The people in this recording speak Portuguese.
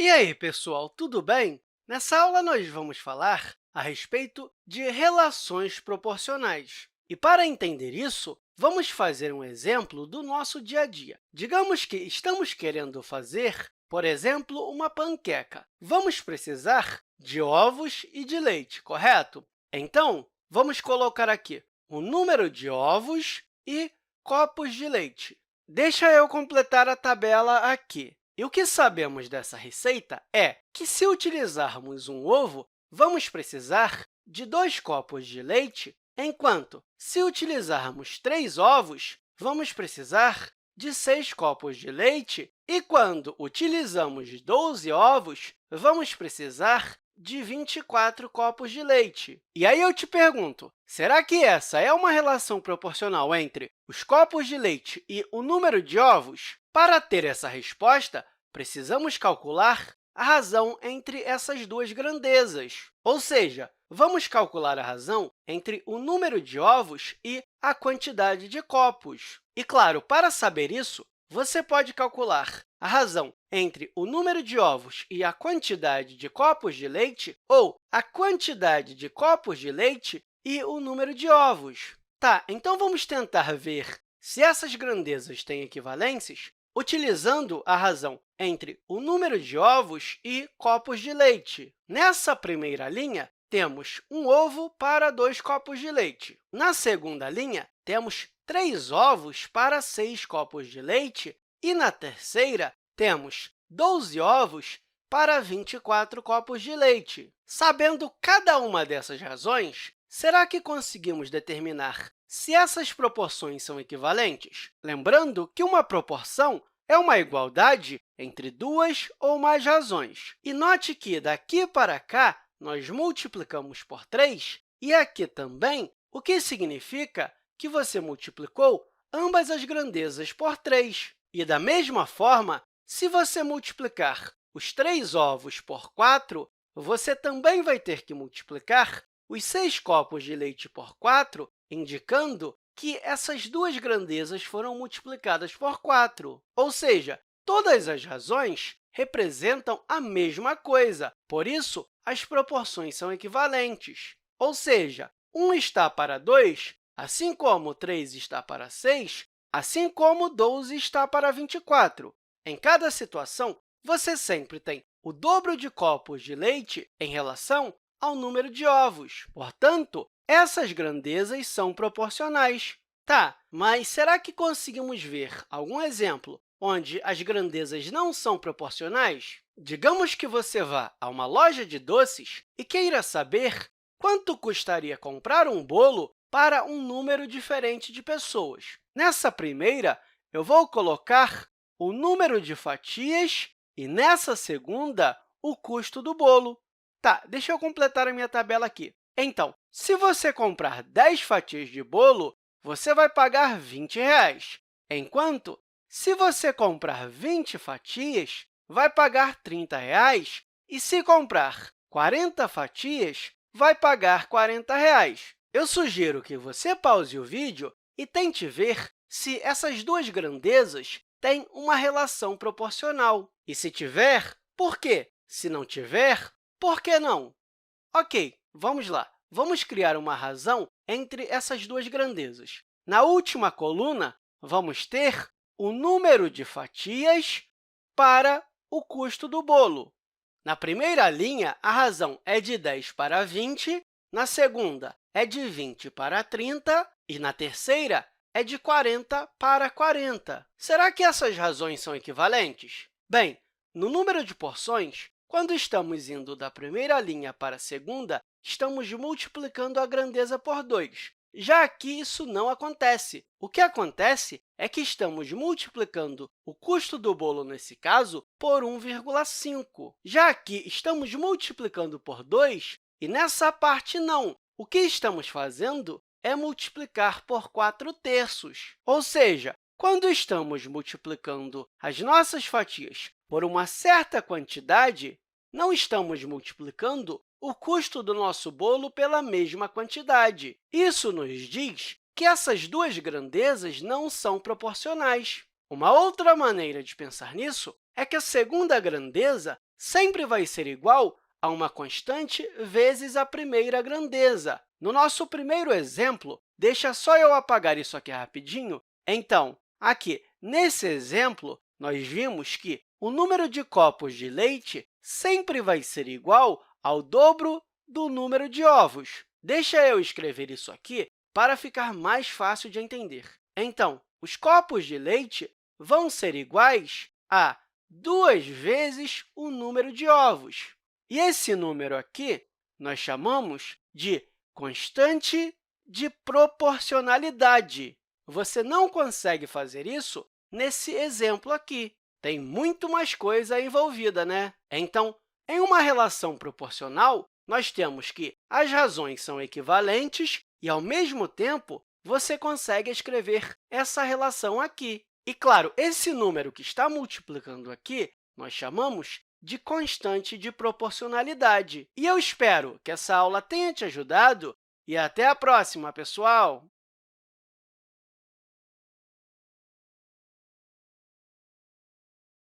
E aí, pessoal, tudo bem? Nessa aula, nós vamos falar a respeito de relações proporcionais. E, para entender isso, vamos fazer um exemplo do nosso dia a dia. Digamos que estamos querendo fazer, por exemplo, uma panqueca. Vamos precisar de ovos e de leite, correto? Então, vamos colocar aqui o número de ovos e copos de leite. Deixa eu completar a tabela aqui. E o que sabemos dessa receita é que, se utilizarmos um ovo, vamos precisar de 2 copos de leite, enquanto, se utilizarmos 3 ovos, vamos precisar de 6 copos de leite, e, quando utilizamos 12 ovos, vamos precisar de 24 copos de leite. E aí eu te pergunto, será que essa é uma relação proporcional entre os copos de leite e o número de ovos? Para ter essa resposta, precisamos calcular a razão entre essas duas grandezas. Ou seja, vamos calcular a razão entre o número de ovos e a quantidade de copos. E, claro, para saber isso, você pode calcular a razão entre o número de ovos e a quantidade de copos de leite, ou a quantidade de copos de leite e o número de ovos. Tá, então vamos tentar ver se essas grandezas têm equivalências utilizando a razão entre o número de ovos e copos de leite. Nessa primeira linha, temos um ovo para 2 copos de leite. Na segunda linha, temos 3 ovos para 6 copos de leite. E, na terceira, temos 12 ovos para 24 copos de leite. Sabendo cada uma dessas razões, será que conseguimos determinar se essas proporções são equivalentes? Lembrando que uma proporção é uma igualdade entre duas ou mais razões. E note que, daqui para cá, nós multiplicamos por 3, e aqui também, o que significa que você multiplicou ambas as grandezas por 3. E, da mesma forma, se você multiplicar os 3 ovos por 4, você também vai ter que multiplicar os 6 copos de leite por 4, indicando que essas duas grandezas foram multiplicadas por 4. Ou seja, todas as razões representam a mesma coisa, por isso, as proporções são equivalentes. Ou seja, 1 está para 2, assim como 3 está para 6, assim como 12 está para 24. Em cada situação, você sempre tem o dobro de copos de leite em relação ao número de ovos. Portanto, essas grandezas são proporcionais. Tá, mas será que conseguimos ver algum exemplo onde as grandezas não são proporcionais? Digamos que você vá a uma loja de doces e queira saber quanto custaria comprar um bolo para um número diferente de pessoas. Nessa primeira, eu vou colocar o número de fatias e, nessa segunda, o custo do bolo. Tá, deixa eu completar a minha tabela aqui. Então, se você comprar 10 fatias de bolo, você vai pagar R$ 20, enquanto, se você comprar 20 fatias, vai pagar R$ 30, e, se comprar 40 fatias, vai pagar R$ 40. Eu sugiro que você pause o vídeo e tente ver se essas duas grandezas têm uma relação proporcional. E, se tiver, por quê? Se não tiver, por que não? Ok, vamos lá. Vamos criar uma razão entre essas duas grandezas. Na última coluna, vamos ter o número de fatias para o custo do bolo. Na primeira linha, a razão é de 10 para 20, na segunda, é de 20 para 30, e na terceira, é de 40 para 40. Será que essas razões são equivalentes? Bem, no número de porções, quando estamos indo da primeira linha para a segunda, estamos multiplicando a grandeza por 2. Já aqui, isso não acontece. O que acontece é que estamos multiplicando o custo do bolo, nesse caso, por 1,5. Já aqui, estamos multiplicando por 2, e nessa parte, não. O que estamos fazendo é multiplicar por 4/3. Ou seja, quando estamos multiplicando as nossas fatias por uma certa quantidade, não estamos multiplicando o custo do nosso bolo pela mesma quantidade. Isso nos diz que essas duas grandezas não são proporcionais. Uma outra maneira de pensar nisso é que a segunda grandeza sempre vai ser igual a uma constante vezes a primeira grandeza. No nosso primeiro exemplo, deixa só eu apagar isso aqui rapidinho. Então, aqui, nesse exemplo, nós vimos que o número de copos de leite sempre vai ser igual ao dobro do número de ovos. Deixa eu escrever isso aqui para ficar mais fácil de entender. Então, os copos de leite vão ser iguais a 2 vezes o número de ovos. E esse número aqui nós chamamos de constante de proporcionalidade. Você não consegue fazer isso nesse exemplo aqui. Tem muito mais coisa envolvida, né? Então, em uma relação proporcional, nós temos que as razões são equivalentes e, ao mesmo tempo, você consegue escrever essa relação aqui. E, claro, esse número que está multiplicando aqui, nós chamamos de constante de proporcionalidade. E eu espero que essa aula tenha te ajudado e até a próxima, pessoal!